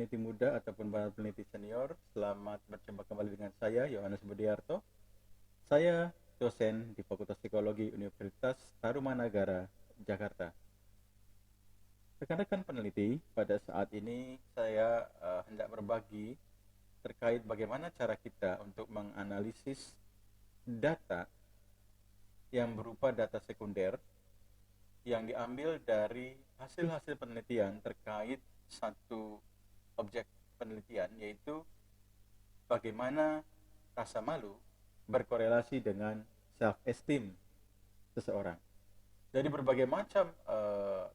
peneliti muda ataupun para peneliti senior. Selamat berjumpa kembali dengan saya, Yohanes Budiarto. Saya dosen di Fakultas Psikologi Universitas Tarumanagara, Jakarta. Rekan-rekan peneliti, pada saat ini saya hendak berbagi terkait bagaimana cara kita untuk menganalisis data yang berupa data sekunder yang diambil dari hasil-hasil penelitian terkait satu objek penelitian, yaitu bagaimana rasa malu berkorelasi dengan self-esteem seseorang. Dari berbagai macam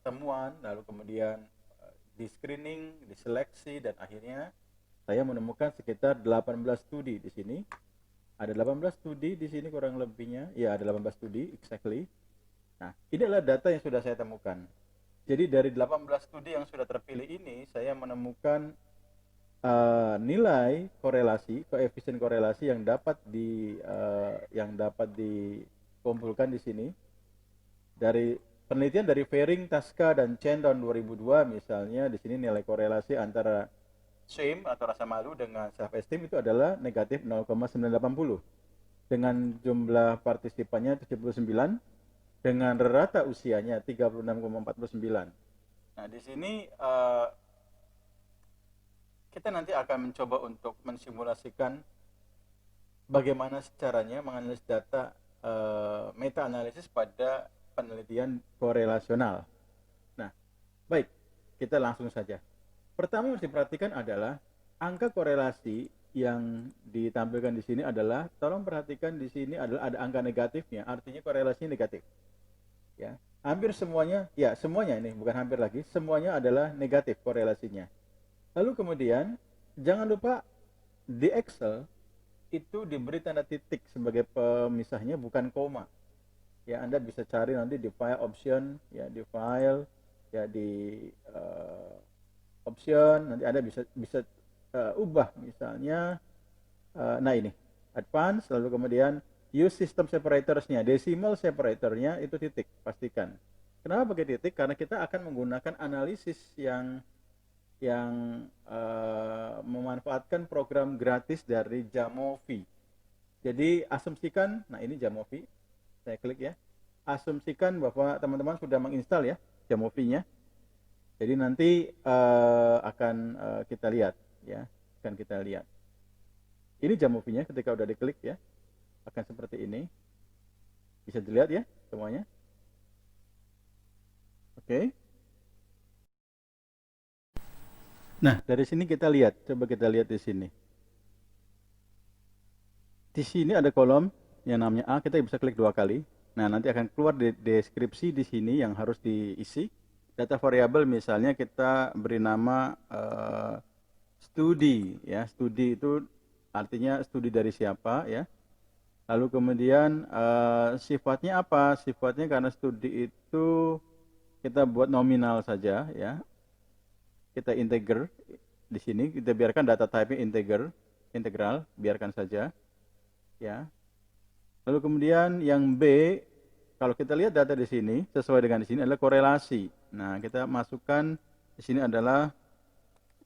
temuan, lalu kemudian di screening, diseleksi, dan akhirnya saya menemukan sekitar 18 studi di sini. Ada 18 studi di sini kurang lebihnya, ya ada 18 studi exactly. Nah, ini adalah data yang sudah saya temukan. Jadi dari 18 studi yang sudah terpilih ini, saya menemukan nilai korelasi, koefisien korelasi yang dapat dikumpulkan di sini dari penelitian dari Fehring, Tasca, dan Chen tahun 2002 misalnya. Di sini nilai korelasi antara shame atau rasa malu dengan self esteem itu adalah negatif 0,980 dengan jumlah partisipannya 79 dengan rata usianya 36,49. Nah, di sini kita nanti akan mencoba untuk mensimulasikan bagaimana caranya menganalisis data meta analisis pada penelitian korelasional. Nah, baik, kita langsung saja. Pertama yang harus diperhatikan adalah angka korelasi yang ditampilkan di sini adalah, tolong perhatikan di sini adalah ada angka negatifnya, artinya korelasinya negatif. Ya, hampir semuanya, ya semuanya ini bukan hampir lagi, semuanya adalah negatif korelasinya. Lalu kemudian jangan lupa di Excel itu diberi tanda titik sebagai pemisahnya, bukan koma. Ya, Anda bisa cari nanti di file option, ya di file, ya di option, nanti Anda bisa ubah misalnya, nah ini advance, lalu kemudian use system separatorsnya, decimal separatornya itu titik, pastikan. Kenapa pakai titik? Karena kita akan menggunakan analisis yang memanfaatkan program gratis dari Jamovi. Jadi asumsikan, nah ini Jamovi, saya klik ya. Asumsikan bahwa teman-teman sudah menginstal ya Jamovi-nya. Jadi nanti akan kita lihat ya, akan kita lihat. Ini Jamovi-nya ketika udah diklik ya, akan seperti ini. Bisa dilihat ya semuanya. Oke. Nah, dari sini kita lihat, coba kita lihat di sini. Di sini ada kolom yang namanya A, kita bisa klik 2 kali. Nah, nanti akan keluar di deskripsi di sini yang harus diisi. Data variabel misalnya kita beri nama studi ya. Studi itu artinya studi dari siapa ya. Lalu kemudian sifatnya apa? Sifatnya karena studi itu kita buat nominal saja ya. Kita integer di sini, kita biarkan data type-nya integral, biarkan saja ya. Lalu kemudian yang B, kalau kita lihat data di sini sesuai dengan di sini adalah korelasi. Nah, kita masukkan di sini adalah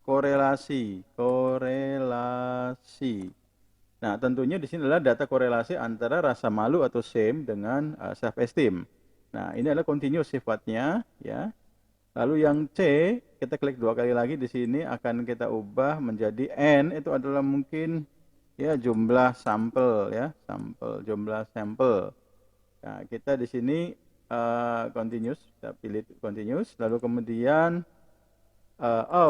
korelasi. Nah, tentunya di sini adalah data korelasi antara rasa malu atau shame dengan self esteem. Nah, ini adalah continuous sifatnya ya. Lalu yang C, kita klik 2 kali lagi di sini, akan kita ubah menjadi N, itu adalah mungkin ya jumlah sampel ya, jumlah sampel. Nah, kita di sini continuous, kita pilih continuous, lalu kemudian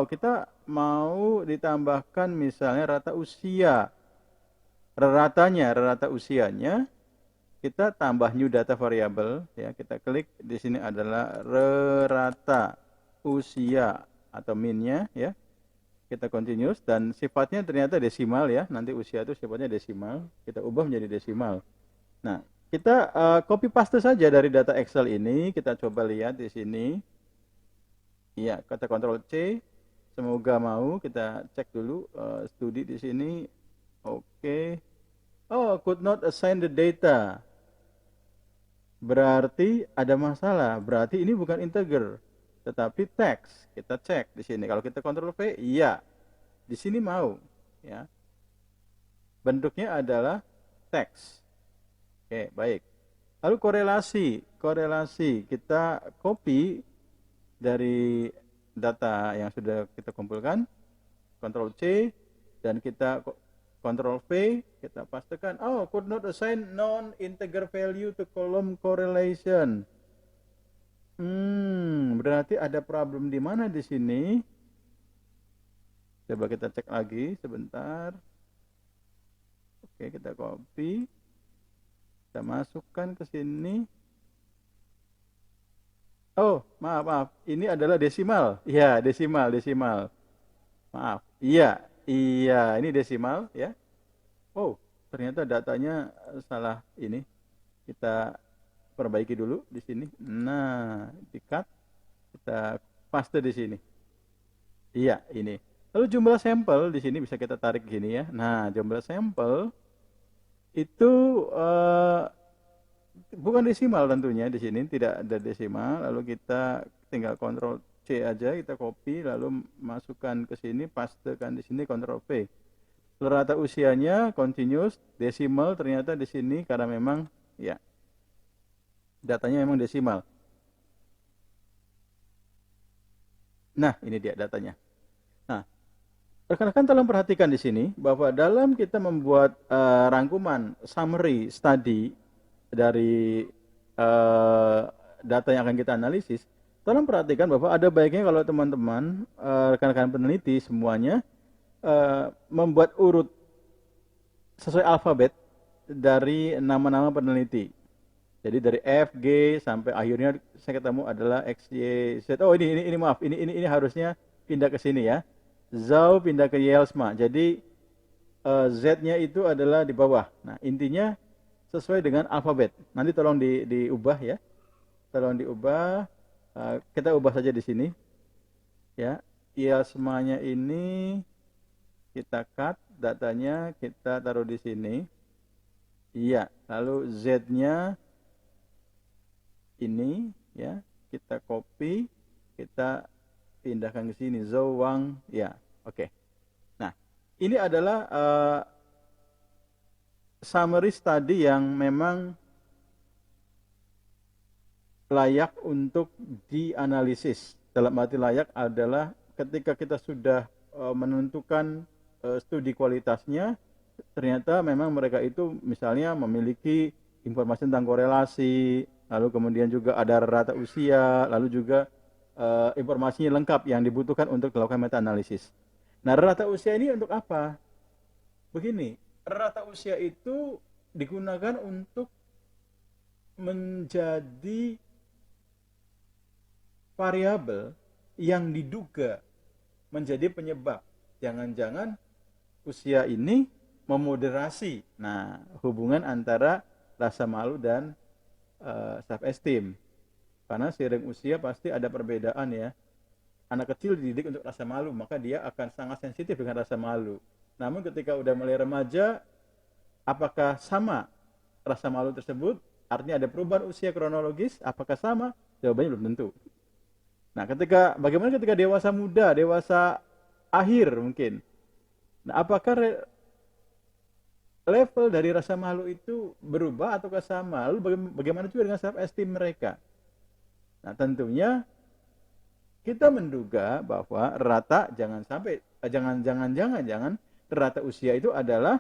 kita mau ditambahkan misalnya rata usia. Rata usianya kita tambah new data variable ya, kita klik di sini adalah rata usia atau minnya ya, kita continuous dan sifatnya ternyata desimal ya, nanti usia itu sifatnya desimal, kita ubah menjadi desimal. Nah, kita copy paste saja dari data Excel ini, kita coba lihat di sini ya, kita Ctrl C, semoga mau, kita cek dulu studi di sini. Oke. Oh, could not assign the data. Berarti ada masalah. Berarti ini bukan integer, tetapi teks. Kita cek di sini. Kalau kita Ctrl V, iya. Di sini mau, ya. Bentuknya adalah teks. Oke, baik. Lalu korelasi kita copy dari data yang sudah kita kumpulkan, Ctrl C, dan kita Ctrl V, kita pastikan, oh, could not assign non-integer value to column correlation. Berarti ada problem di mana di sini? Coba kita cek lagi sebentar. Oke, kita copy, kita masukkan ke sini. Oh, maaf. Ini adalah desimal. Iya, desimal. Maaf. Iya, ini desimal ya. Oh, ternyata datanya salah ini. Kita perbaiki dulu di sini. Nah, di-cut, kita paste di sini. Iya, ini. Lalu jumlah sampel di sini bisa kita tarik gini ya. Nah, jumlah sampel itu bukan desimal tentunya di sini, tidak ada desimal. Lalu kita tinggal Ctrl C aja, kita copy lalu masukkan ke sini, pastekan di sini, Ctrl V. Rata usianya continuous, desimal ternyata di sini karena memang ya datanya memang desimal. Nah, ini dia datanya. Nah, rekan-rekan tolong perhatikan di sini bahwa dalam kita membuat rangkuman summary study dari data yang akan kita analisis, tolong perhatikan bahwa ada baiknya kalau teman-teman rekan-rekan peneliti semuanya membuat urut sesuai alfabet dari nama-nama peneliti. Jadi dari F, G sampai akhirnya saya ketemu adalah X, Y, Z. Oh, ini maaf, ini harusnya pindah ke sini ya. Zhao pindah ke Yelsma. Jadi Z-nya itu adalah di bawah. Nah, intinya sesuai dengan alfabet. Nanti tolong diubah ya. Tolong diubah. Kita ubah saja di sini. Ya, Yelsmanya ini kita cut, datanya kita taruh di sini. Iya, lalu Z-nya ini ya, kita copy, kita pindahkan ke sini, Zhou Wang, ya, oke. Nah, ini adalah summary study yang memang layak untuk dianalisis. Dalam arti layak adalah ketika kita sudah menentukan studi kualitasnya, ternyata memang mereka itu misalnya memiliki informasi tentang korelasi, lalu kemudian juga ada rata usia, lalu juga informasinya lengkap yang dibutuhkan untuk dilakukan meta-analisis. Nah, rata usia ini untuk apa? Begini, rata usia itu digunakan untuk menjadi variabel yang diduga menjadi penyebab. Jangan-jangan usia ini memoderasi. Nah, hubungan antara rasa malu dan self esteem. Karena seiring usia pasti ada perbedaan ya. Anak kecil dididik untuk rasa malu, maka dia akan sangat sensitif dengan rasa malu. Namun ketika udah mulai remaja, apakah sama rasa malu tersebut? Artinya ada perubahan usia kronologis, apakah sama? Jawabannya belum tentu. Nah, bagaimana ketika dewasa muda, dewasa akhir mungkin. Nah, apakah level dari rasa malu itu berubah ataukah sama? Lalu bagaimana juga dengan self esteem mereka? Nah, tentunya kita menduga bahwa jangan rata usia itu adalah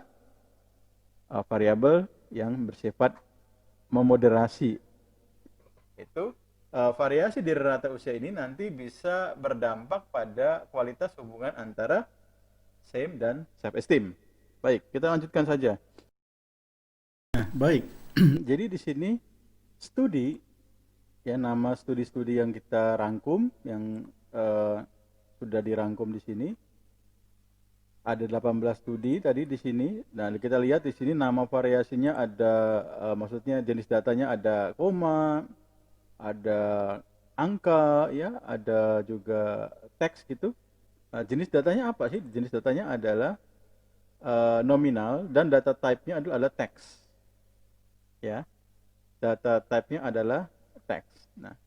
variabel yang bersifat memoderasi. Itu variasi di rata usia ini nanti bisa berdampak pada kualitas hubungan antara shame dan self esteem. Baik, kita lanjutkan saja. Nah, baik. Jadi di sini studi ya, nama studi-studi yang kita rangkum yang sudah dirangkum di sini. Ada 18 studi tadi di sini. Nah, kita lihat di sini nama variasinya ada maksudnya jenis datanya ada koma, ada angka ya, ada juga teks gitu. Jenis datanya apa sih? Jenis datanya adalah nominal dan data type-nya adalah teks. Ya. Data type-nya adalah teks. Nah,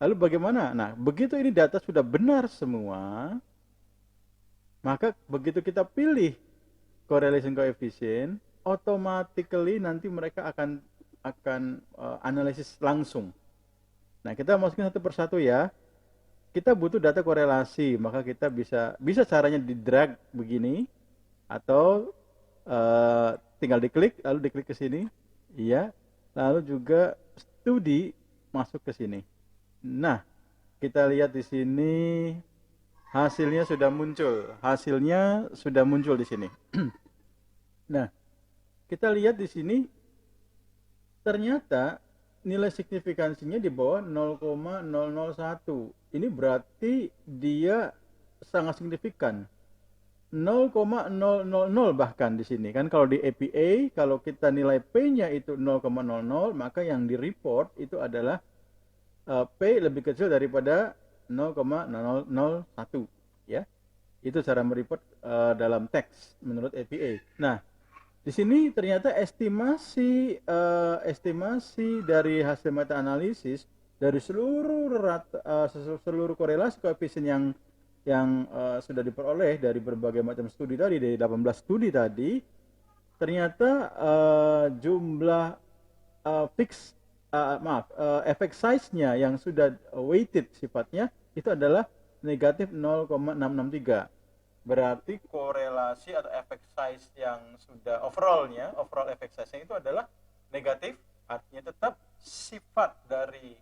lalu bagaimana? Nah, begitu ini data sudah benar semua, Maka begitu kita pilih correlation coefficient, automatically nanti mereka akan analisis langsung. Nah, kita masukin satu persatu ya. Kita butuh data korelasi, maka kita bisa caranya di drag begini atau tinggal diklik lalu diklik ke sini. Iya. Lalu juga studi masuk ke sini. Nah, kita lihat di sini hasilnya sudah muncul. Hasilnya sudah muncul di sini. Nah, kita lihat di sini ternyata nilai signifikansinya di bawah 0,001. Ini berarti dia sangat signifikan. 0,000 bahkan di sini kan, kalau di APA kalau kita nilai P-nya itu 0,00, maka yang di report itu adalah P lebih kecil daripada 0,001 ya. Itu cara mereport dalam teks menurut APA. Nah, di sini ternyata estimasi dari hasil meta analisis dari seluruh korelasi koefisien yang sudah diperoleh dari berbagai macam studi tadi, dari 18 studi tadi, ternyata jumlah effect size-nya yang sudah weighted sifatnya itu adalah negatif 0,663. Berarti korelasi atau effect size yang sudah overall effect size-nya itu adalah negatif, artinya tetap sifat dari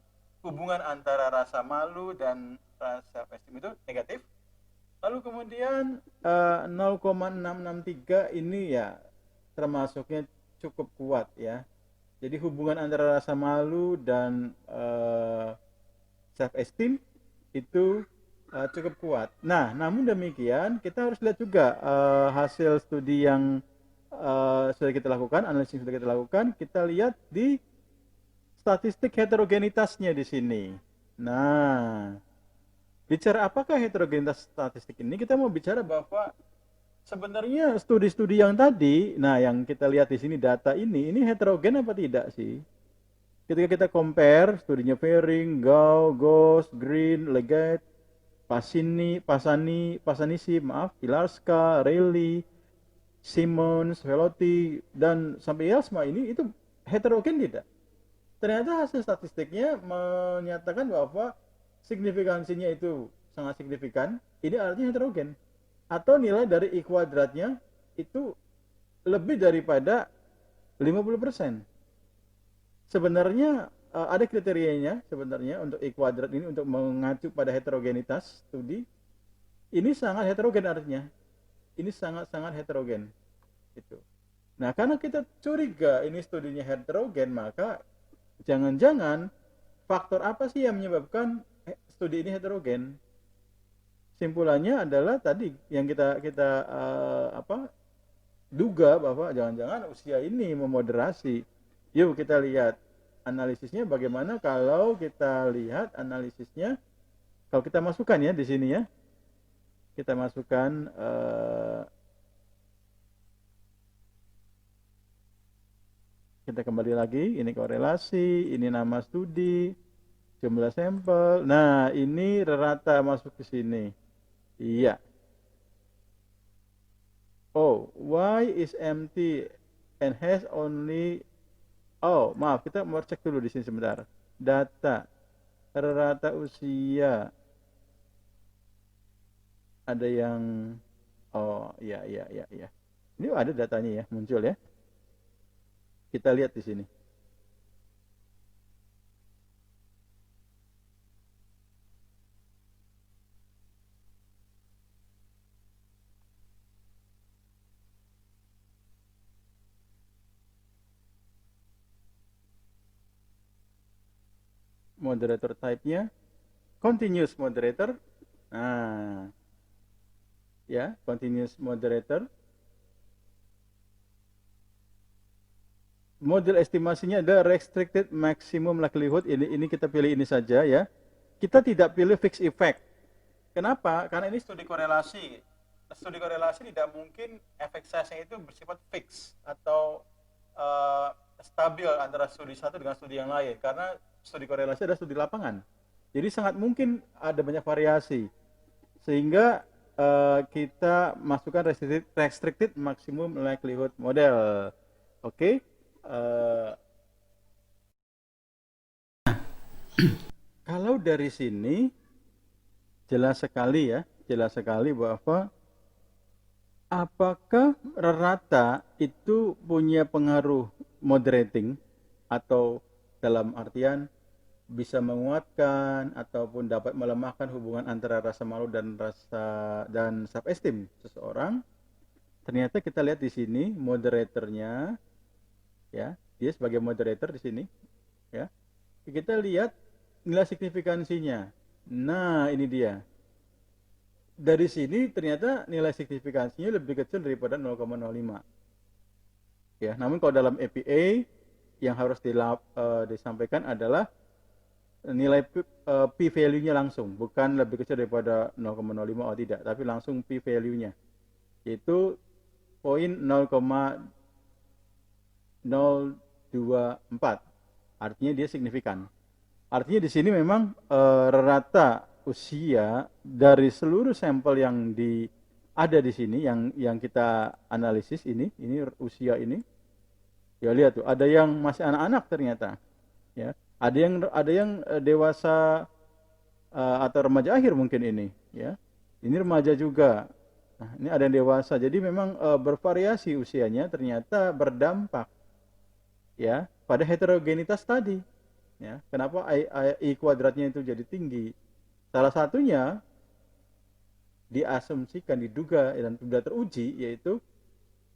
hubungan antara rasa malu dan rasa esteem itu negatif. Lalu kemudian 0,663 ini ya termasuknya cukup kuat ya. Jadi hubungan antara rasa malu dan self esteem itu cukup kuat. Nah, namun demikian kita harus lihat juga hasil studi yang sudah kita lakukan, analisis yang sudah kita lakukan. Kita lihat di statistik heterogenitasnya di sini. Nah, bicara apakah heterogenitas statistik ini? Kita mau bicara bahwa sebenarnya studi-studi yang tadi, nah yang kita lihat di sini data ini heterogen apa tidak sih? Ketika kita compare studinya Fehring, Gao, Ghost, Green, Leggett, Pasanisi, Pilarska, Reilly, Simmons, Velotti, dan sampai Yasma ini itu heterogen tidak? Ternyata hasil statistiknya menyatakan bahwa signifikansinya itu sangat signifikan, ini artinya heterogen. Atau nilai dari I kuadratnya itu lebih daripada 50%. Sebenarnya ada kriterianya sebenarnya untuk I kuadrat ini untuk mengacu pada heterogenitas studi. Ini sangat heterogen artinya. Ini sangat-sangat heterogen. Itu. Nah, karena kita curiga ini studinya heterogen, maka jangan-jangan faktor apa sih yang menyebabkan studi ini heterogen? Simpulannya adalah tadi yang kita duga bahwa jangan-jangan usia ini memoderasi. Yuk kita lihat analisisnya bagaimana. Kalau kita lihat analisisnya, kalau kita masukkan ya di sini ya, kita masukkan kita kembali lagi, ini korelasi, ini nama studi, jumlah sampel. Nah, ini rata masuk ke sini. Iya. Oh, Y is empty and has only. Oh, maaf, kita mau cek dulu di sini sebentar. Data rata usia. Ada yang iya. Ini ada datanya ya, muncul ya. Kita lihat di sini. Moderator type-nya continuous moderator. Nah, ya, continuous moderator. Model estimasinya ada restricted maximum likelihood. Ini kita pilih ini saja ya. Kita tidak pilih fixed effect. Kenapa? Karena ini studi korelasi. Studi korelasi tidak mungkin efek size-nya itu bersifat fix atau stabil antara studi satu dengan studi yang lain. Karena studi korelasi adalah studi lapangan. Jadi sangat mungkin ada banyak variasi. Sehingga kita masukkan restricted maximum likelihood model. Oke. Kalau dari sini jelas sekali ya, jelas sekali bahwa apakah rata itu punya pengaruh moderating atau dalam artian bisa menguatkan ataupun dapat melemahkan hubungan antara rasa malu dan self esteem seseorang. Ternyata kita lihat di sini moderatornya, ya, dia sebagai moderator di sini, ya. Kita lihat nilai signifikansinya. Nah, ini dia. Dari sini ternyata nilai signifikansinya lebih kecil daripada 0,05. Ya, namun kalau dalam APA yang harus disampaikan adalah nilai p-value-nya langsung, bukan lebih kecil daripada 0,05 atau tidak, tapi langsung p-value-nya, yaitu poin 0,024. Artinya dia signifikan. Artinya di sini memang rata usia dari seluruh sampel yang ada di sini yang kita analisis ini usia ini. Ya lihat tuh, ada yang masih anak-anak ternyata. Ya, ada yang dewasa atau remaja akhir mungkin ini, ya. Ini remaja juga. Nah, ini ada yang dewasa. Jadi memang bervariasi usianya, ternyata berdampak ya pada heterogenitas tadi. Ya, kenapa I kuadratnya itu jadi tinggi? Salah satunya diasumsikan, diduga dan sudah teruji, yaitu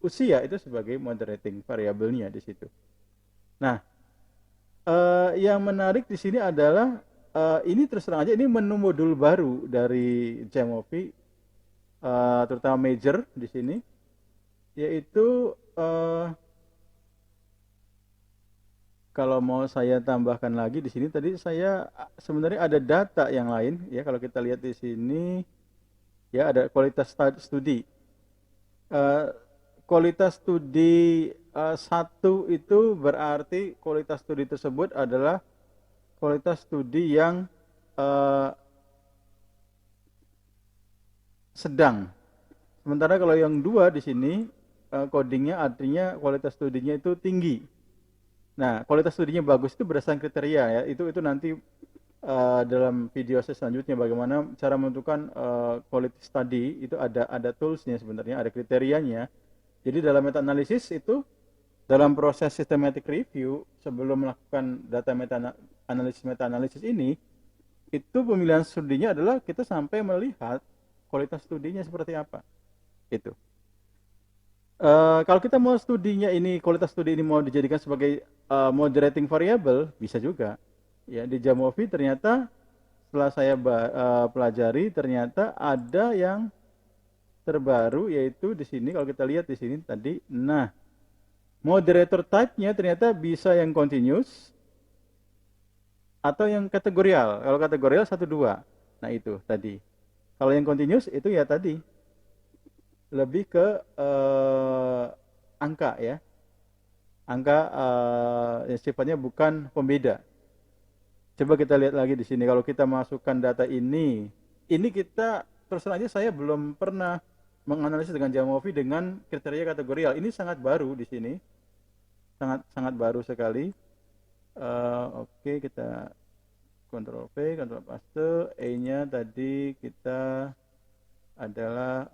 usia itu sebagai moderating variabelnya di situ. Nah, yang menarik di sini adalah ini terus terang aja ini menu modul baru dari Jamovi, terutama major di sini, yaitu kalau mau saya tambahkan lagi di sini, tadi saya sebenarnya ada data yang lain ya. Kalau kita lihat di sini ya, ada kualitas studi. Kualitas studi 1 itu berarti kualitas studi tersebut adalah kualitas studi yang sedang. Sementara kalau yang 2 di sini codingnya artinya kualitas studinya itu tinggi. Nah, kualitas studinya bagus itu berdasarkan kriteria ya. Itu nanti dalam video saya selanjutnya bagaimana cara menentukan quality study itu ada toolsnya sebenarnya, ada kriterianya. Jadi dalam meta analisis itu dalam proses systematic review sebelum melakukan data meta analisis ini, itu pemilihan studinya adalah kita sampai melihat kualitas studinya seperti apa. Itu. Kalau kita mau studinya ini, kualitas studi ini mau dijadikan sebagai moderating variable, bisa juga. Ya, di Jamovi ternyata setelah saya pelajari ternyata ada yang terbaru, yaitu di sini kalau kita lihat di sini tadi. Nah, moderator type-nya ternyata bisa yang continuous atau yang kategorial. Kalau kategorial 1-2. Nah, itu tadi. Kalau yang continuous itu ya tadi lebih ke angka ya. Angka yang sifatnya bukan pembeda. Coba kita lihat lagi di sini. Kalau kita masukkan data ini kita terus terang aja saya belum pernah menganalisis dengan Jamovi dengan kriteria kategorial. Ini sangat baru di sini, sangat baru sekali. Oke, kita Ctrl V, Ctrl paste. E-nya tadi kita adalah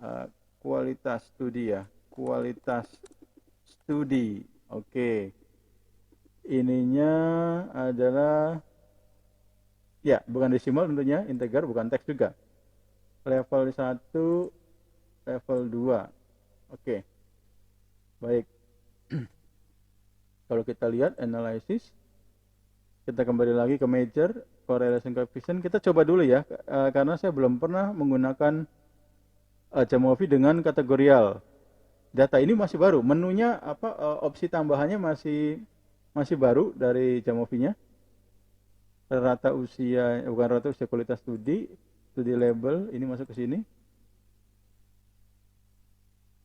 kualitas studi ya, kualitas studi. Oke, ininya adalah ya, bukan desimal tentunya, integer, bukan teks juga. Level 1, level 2. Oke. Baik. Kalau kita lihat analisis, kita kembali lagi ke major, correlation coefficient. Kita coba dulu ya, karena saya belum pernah menggunakan Jamovi dengan kategorial. Data ini masih baru, menunya opsi tambahannya masih baru dari Jamovi-nya. Rata usia, bukan rata usia, kualitas studi label ini masuk ke sini.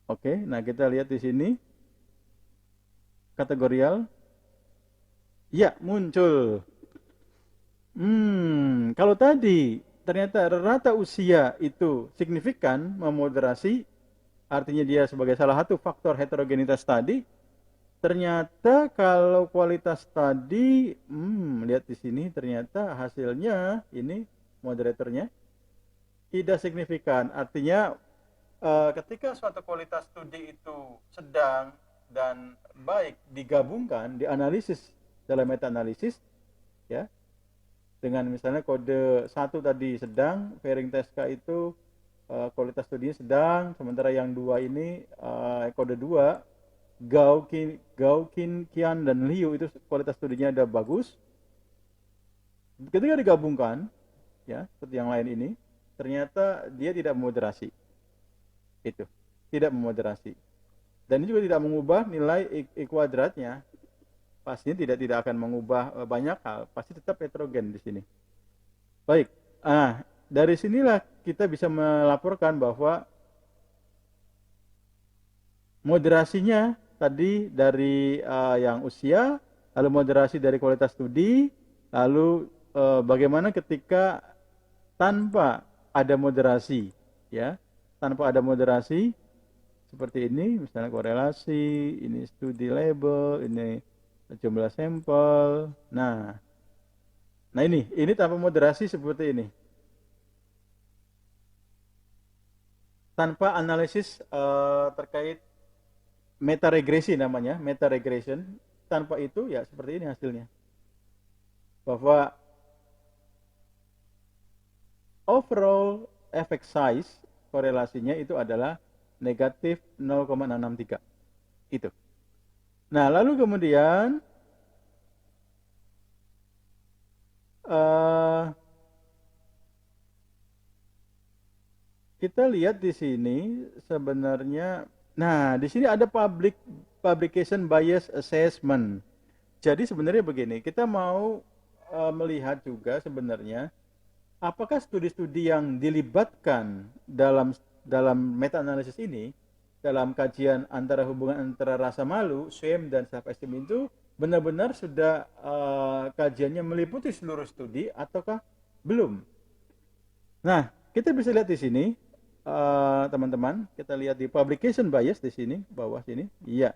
Oke, nah kita lihat di sini kategorial. Ya, muncul. Kalau tadi ternyata rata usia itu signifikan memoderasi, artinya dia sebagai salah satu faktor heterogenitas tadi. Ternyata kalau kualitas tadi, lihat di sini ternyata hasilnya ini moderatornya tidak signifikan. Artinya ketika suatu kualitas studi itu sedang dan baik digabungkan, dianalisis dalam meta analisis, ya, dengan misalnya kode 1 tadi sedang, Fairing Teska itu kualitas studinya sedang, sementara yang 2 ini kode 2 Gaukin, Kian dan Liu itu kualitas studinya ada bagus. Ketika digabungkan, ya, seperti yang lain ini, ternyata dia tidak memoderasi. Itu, tidak memoderasi. Dan ini juga tidak mengubah nilai I kuadratnya. Pastinya tidak akan mengubah banyak hal, pasti tetap heterogen di sini. Baik. Dari sinilah kita bisa melaporkan bahwa moderasinya tadi dari yang usia, lalu moderasi dari kualitas studi, lalu bagaimana ketika tanpa ada moderasi, ya, tanpa ada moderasi seperti ini, misalnya korelasi, ini studi label, ini jumlah sampel. Nah ini tanpa moderasi seperti ini, tanpa analisis terkait meta regresi namanya, meta regression. Tanpa itu ya seperti ini hasilnya, bahwa overall effect size korelasinya itu adalah negatif 0,663 itu. Nah lalu kemudian kita lihat di sini sebenarnya. Nah, di sini ada publication bias assessment. Jadi sebenarnya begini, kita mau melihat juga sebenarnya apakah studi-studi yang dilibatkan dalam meta analisis ini, dalam kajian hubungan antara rasa malu, shame dan self esteem itu benar-benar sudah kajiannya meliputi seluruh studi ataukah belum. Nah, kita bisa lihat di sini, teman-teman, kita lihat di publication bias di sini, bawah sini. Iya.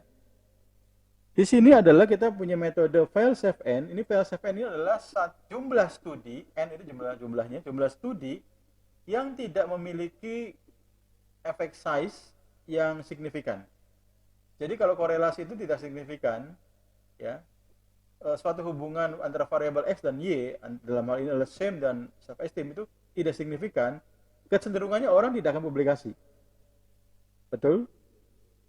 Di sini adalah kita punya metode file save n. Ini file save n ini adalah jumlah studi, n itu jumlah studi yang tidak memiliki effect size yang signifikan. Jadi kalau korelasi itu tidak signifikan, ya, suatu hubungan antara variabel x dan y, dalam hal ini adalah shame dan self esteem, itu tidak signifikan, kecenderungannya orang tidak akan publikasi. Betul?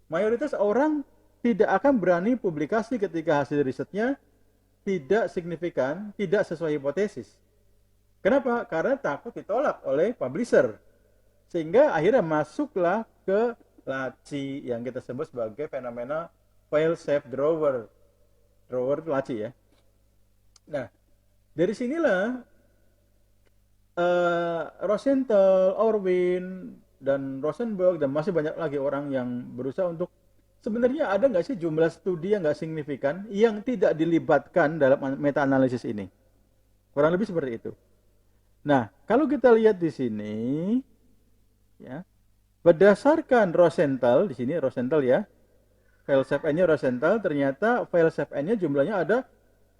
Mayoritas orang tidak akan berani publikasi ketika hasil risetnya tidak signifikan, tidak sesuai hipotesis. Kenapa? Karena takut ditolak oleh publisher. Sehingga akhirnya masuklah ke laci yang kita sebut sebagai fenomena file save drawer. Drawer itu laci, ya. Nah, dari sinilah Rosenthal, Orwin, dan Rosenberg, dan masih banyak lagi orang yang berusaha untuk sebenarnya ada nggak sih jumlah studi yang nggak signifikan yang tidak dilibatkan dalam meta analisis ini. Kurang lebih seperti itu. Nah, kalau kita lihat di sini, ya, berdasarkan Rosenthal, di sini Rosenthal, ya, file save n-nya Rosenthal, ternyata file save n-nya jumlahnya ada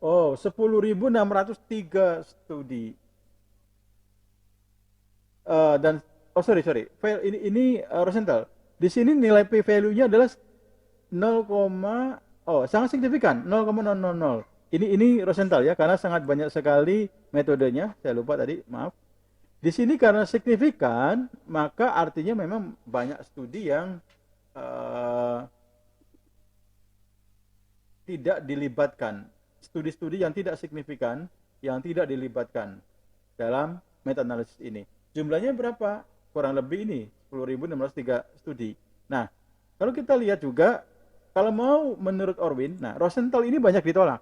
10.603 studi. Dan sorry, file ini Rosenthal. Di sini nilai p value-nya adalah 0, sangat signifikan, 0,000. Ini Rosenthal, ya, karena sangat banyak sekali metodenya. Saya lupa tadi, maaf. Di sini karena signifikan, maka artinya memang banyak studi yang tidak dilibatkan. Studi-studi yang tidak signifikan, yang tidak dilibatkan dalam meta analisis ini. Jumlahnya berapa? Kurang lebih ini 10.603 studi. Nah, kalau kita lihat juga, kalau mau menurut Orwin, nah Rosenthal ini banyak ditolak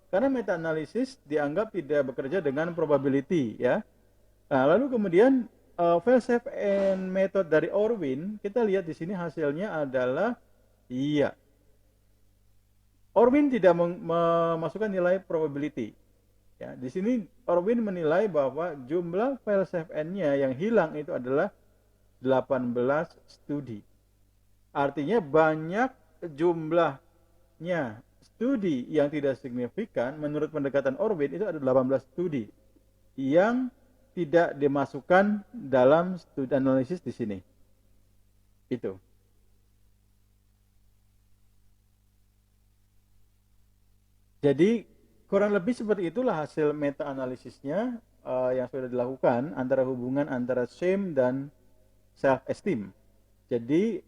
karena meta analisis dianggap tidak bekerja dengan probability, ya. Nah, lalu kemudian file save n method dari Orwin, kita lihat di sini hasilnya adalah iya. Orwin tidak memasukkan nilai probability, Ya, di sini Orwin menilai bahwa jumlah file CFN-nya yang hilang itu adalah 18 studi. Artinya banyak jumlahnya studi yang tidak signifikan menurut pendekatan Orwin itu ada 18 studi yang tidak dimasukkan dalam studi analisis di sini. Itu. Jadi kurang lebih seperti itulah hasil meta analisisnya yang sudah dilakukan antara hubungan antara shame dan self esteem. Jadi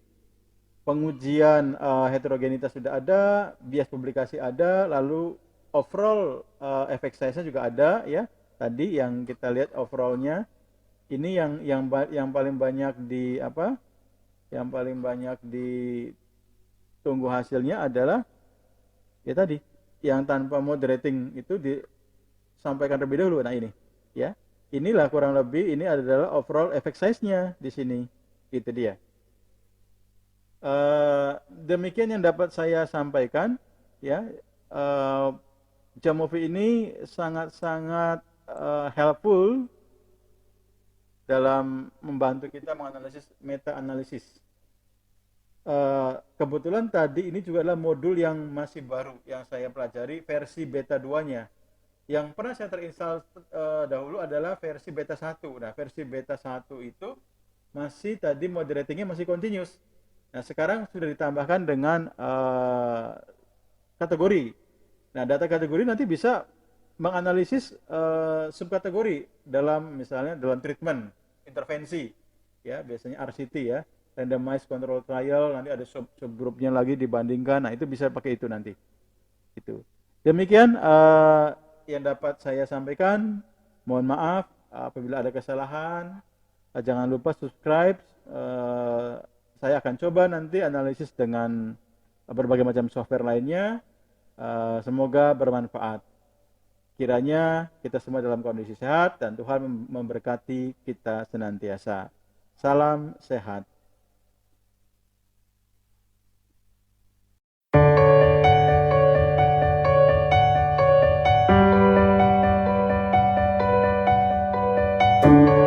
pengujian heterogenitas sudah ada, bias publikasi ada, lalu overall effect size-nya juga ada ya. Tadi yang kita lihat overallnya ini yang paling banyak di apa? Yang paling banyak ditunggu hasilnya adalah ya tadi yang tanpa moderating itu disampaikan terlebih dahulu. Nah ini ya. Inilah kurang lebih ini adalah overall effect size-nya di sini. Itu dia. Demikian yang dapat saya sampaikan ya. Jamovi ini sangat-sangat helpful dalam membantu kita menganalisis meta analisis. Kebetulan tadi ini juga adalah modul yang masih baru yang saya pelajari versi beta 2-nya. Yang pernah saya terinstall dahulu adalah versi beta 1. Nah, versi beta 1 itu masih tadi moderatingnya masih continuous. Nah, sekarang sudah ditambahkan dengan kategori. Nah, data kategori nanti bisa menganalisis subkategori dalam misalnya dalam treatment, intervensi. Ya, biasanya RCT ya, randomized control trial, nanti ada subgrupnya lagi dibandingkan. Nah, itu bisa pakai itu nanti. Itu. Demikian yang dapat saya sampaikan. Mohon maaf apabila ada kesalahan. Jangan lupa subscribe. Saya akan coba nanti analisis dengan berbagai macam software lainnya. Semoga bermanfaat. Kiranya kita semua dalam kondisi sehat dan Tuhan memberkati kita senantiasa. Salam sehat. Thank you.